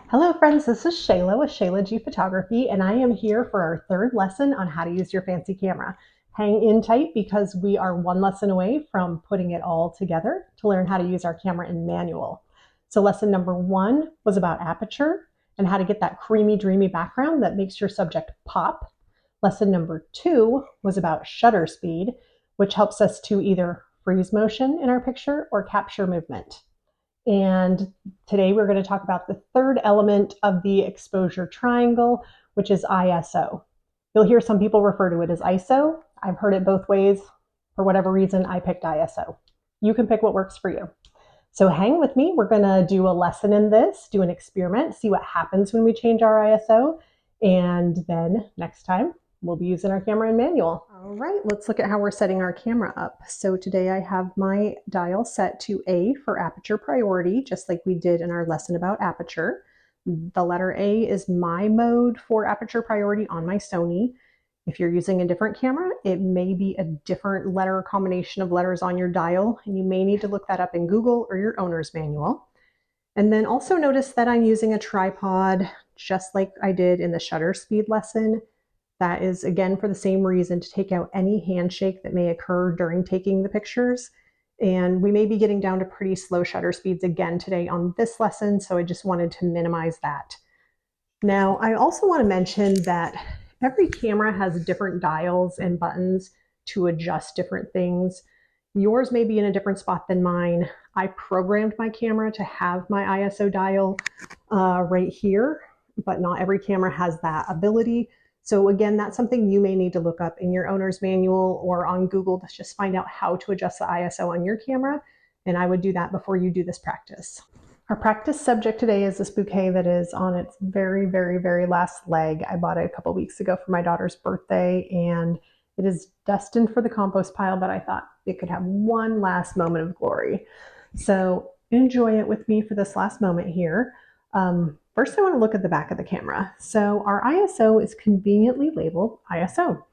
Hello friends, this is Shayla with Shayla G Photography, and I am here for our third lesson on how to use your fancy camera. Hang in tight because we are one lesson away from putting it all together to learn how to use our camera in manual. So lesson number 1 was about aperture and how to get that creamy, dreamy background that makes your subject pop. Lesson number 2 was about shutter speed, which helps us to either freeze motion in our picture or capture movement. And today we're going to talk about the third element of the exposure triangle, which is ISO. You'll hear some people refer to it as ISO. I've heard it both ways. For whatever reason, I picked ISO. You can pick what works for you. So hang with me. We're going to do a lesson in this, do an experiment, see what happens when we change our ISO. And then next time, we'll be using our camera in manual. All right, let's look at how we're setting our camera up. So today I have my dial set to A for aperture priority, just like we did in our lesson about aperture. The letter A is my mode for aperture priority on my Sony. If you're using a different camera, it may be a different letter combination of letters on your dial, and you may need to look that up in Google or your owner's manual. And then also notice that I'm using a tripod, just like I did in the shutter speed lesson. That is, again, for the same reason, to take out any handshake that may occur during taking the pictures. And we may be getting down to pretty slow shutter speeds again today on this lesson, so I just wanted to minimize that. Now, I also want to mention that every camera has different dials and buttons to adjust different things. Yours may be in a different spot than mine. I programmed my camera to have my ISO dial right here, but not every camera has that ability. So again, that's something you may need to look up in your owner's manual or on Google to just find out how to adjust the ISO on your camera. And I would do that before you do this practice. Our practice subject today is this bouquet that is on its very, very, very last leg. I bought it a couple weeks ago for my daughter's birthday, and it is destined for the compost pile, but I thought it could have one last moment of glory. So enjoy it with me for this last moment here. First, I want to look at the back of the camera. So our ISO is conveniently labeled ISO.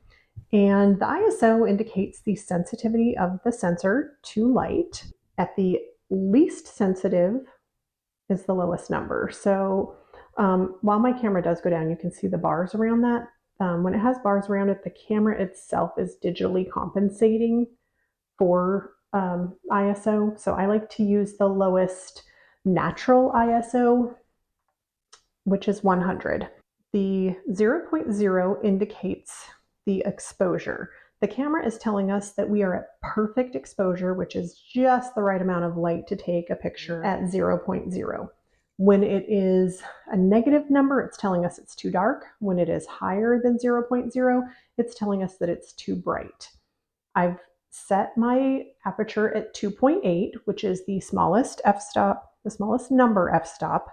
And the ISO indicates the sensitivity of the sensor to light. At the least sensitive is the lowest number. So while my camera does go down, you can see the bars around that. When it has bars around it, the camera itself is digitally compensating for ISO. So I like to use the lowest natural ISO, which is 100. The 0.0 indicates the exposure. The camera is telling us that we are at perfect exposure, which is just the right amount of light to take a picture at 0.0. When it is a negative number, it's telling us it's too dark. When it is higher than 0.0, it's telling us that it's too bright. I've set my aperture at 2.8, which is the smallest f-stop, the smallest number f-stop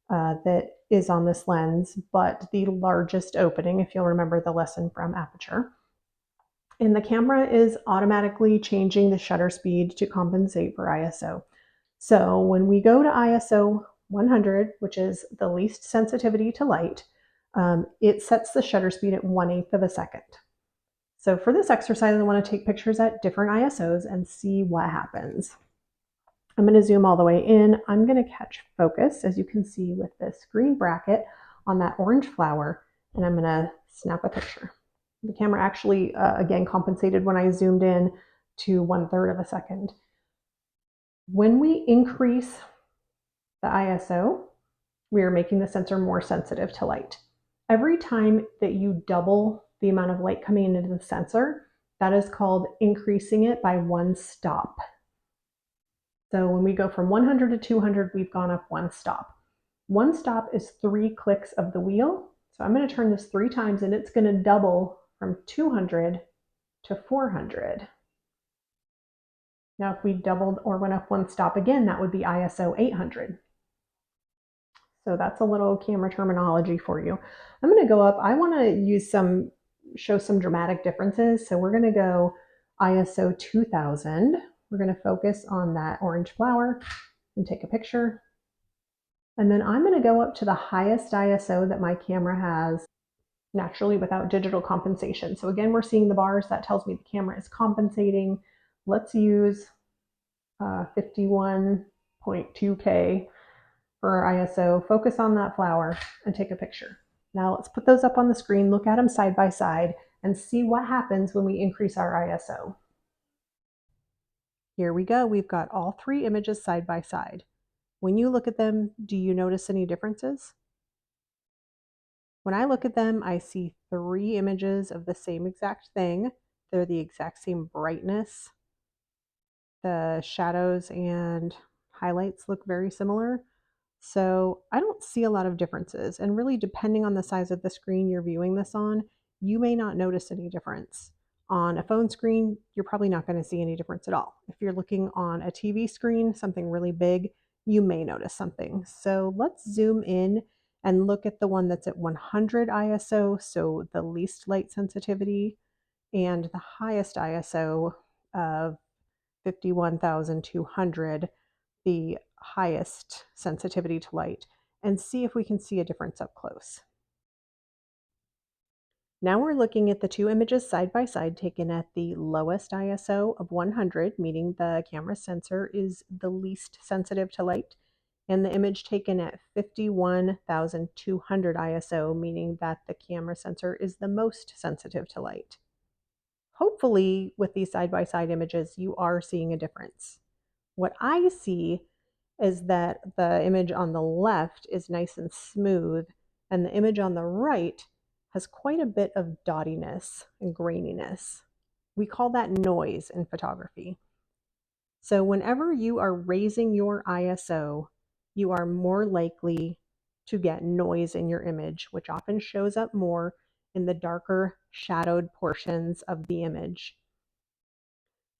that is on this lens, but the largest opening, if you'll remember the lesson from aperture. And the camera is automatically changing the shutter speed to compensate for ISO. So when we go to ISO 100, which is the least sensitivity to light, it sets the shutter speed at 1/8 of a second. So for this exercise, I want to take pictures at different ISOs and see what happens. I'm going to zoom all the way in. I'm going to catch focus, as you can see with this green bracket, on that orange flower, and I'm going to snap a picture. The camera actually, again, compensated when I zoomed in to 1/3 of a second. When we increase the ISO, we are making the sensor more sensitive to light. Every time that you double the amount of light coming into the sensor, that is called increasing it by one stop. So when we go from 100 to 200, we've gone up one stop. One stop is 3 clicks of the wheel. So I'm going to turn this 3 times and it's going to double from 200 to 400. Now, if we doubled or went up one stop again, that would be ISO 800. So that's a little camera terminology for you. I'm going to go up. I want to show some dramatic differences. So we're going to go ISO 2000. We're going to focus on that orange flower and take a picture. And then I'm going to go up to the highest ISO that my camera has naturally without digital compensation. So again, we're seeing the bars. That tells me the camera is compensating. Let's use 51.2K for our ISO, focus on that flower and take a picture. Now let's put those up on the screen, look at them side by side, and see what happens when we increase our ISO. Here we go. We've got all three images side by side. When you look at them, do you notice any differences? When I look at them, I see three images of the same exact thing. They're the exact same brightness. The shadows and highlights look very similar. So I don't see a lot of differences. And really, depending on the size of the screen you're viewing this on, you may not notice any difference. On a phone screen, you're probably not going to see any difference at all. If you're looking on a TV screen, something really big, you may notice something. So let's zoom in and look at the one that's at 100 ISO, so the least light sensitivity, and the highest ISO of 51,200, the highest sensitivity to light, and see if we can see a difference up close. Now we're looking at the two images side by side taken at the lowest ISO of 100, meaning the camera sensor is the least sensitive to light, and the image taken at 51,200 ISO, meaning that the camera sensor is the most sensitive to light. Hopefully, with these side by side images, you are seeing a difference. What I see is that the image on the left is nice and smooth, and the image on the right has quite a bit of dottiness and graininess. We call that noise in photography. So whenever you are raising your ISO, you are more likely to get noise in your image, which often shows up more in the darker shadowed portions of the image.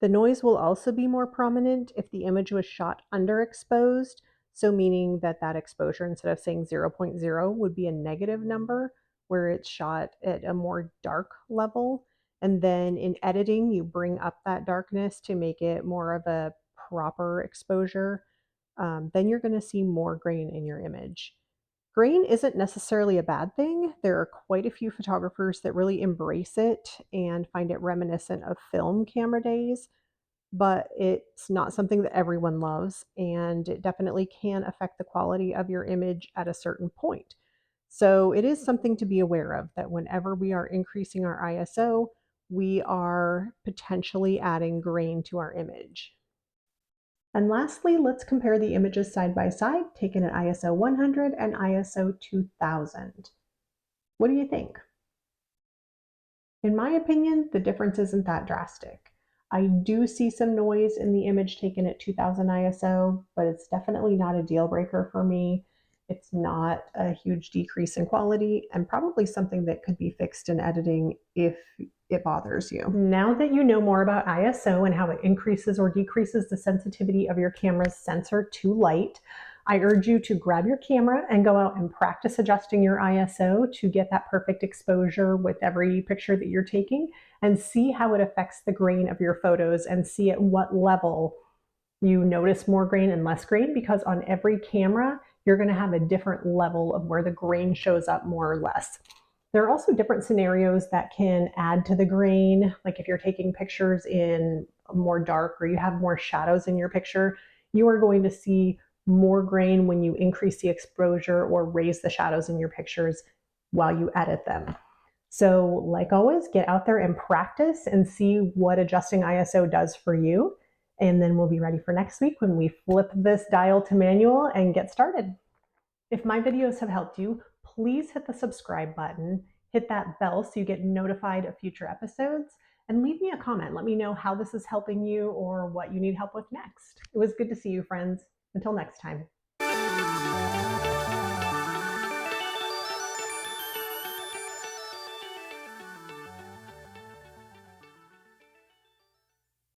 The noise will also be more prominent if the image was shot underexposed, so meaning that that exposure, instead of saying 0.0, would be a negative number, where it's shot at a more dark level. And then in editing, you bring up that darkness to make it more of a proper exposure. Then you're going to see more grain in your image. Grain isn't necessarily a bad thing. There are quite a few photographers that really embrace it and find it reminiscent of film camera days, but it's not something that everyone loves, and it definitely can affect the quality of your image at a certain point. So it is something to be aware of, that whenever we are increasing our ISO, we are potentially adding grain to our image. And lastly, let's compare the images side by side taken at ISO 100 and ISO 2000. What do you think? In my opinion, the difference isn't that drastic. I do see some noise in the image taken at 2000 ISO, but it's definitely not a deal breaker for me. It's not a huge decrease in quality, and probably something that could be fixed in editing if it bothers you. Now that you know more about ISO and how it increases or decreases the sensitivity of your camera's sensor to light, I urge you to grab your camera and go out and practice adjusting your ISO to get that perfect exposure with every picture that you're taking, and see how it affects the grain of your photos, and see at what level you notice more grain and less grain, because on every camera, you're going to have a different level of where the grain shows up more or less. There are also different scenarios that can add to the grain. Like if you're taking pictures in more dark, or you have more shadows in your picture, you are going to see more grain when you increase the exposure or raise the shadows in your pictures while you edit them. So like always, get out there and practice and see what adjusting ISO does for you. And then we'll be ready for next week when we flip this dial to manual and get started. If my videos have helped you, please hit the subscribe button, hit that bell so you get notified of future episodes, and leave me a comment. Let me know how this is helping you or what you need help with next. It was good to see you, friends. Until next time.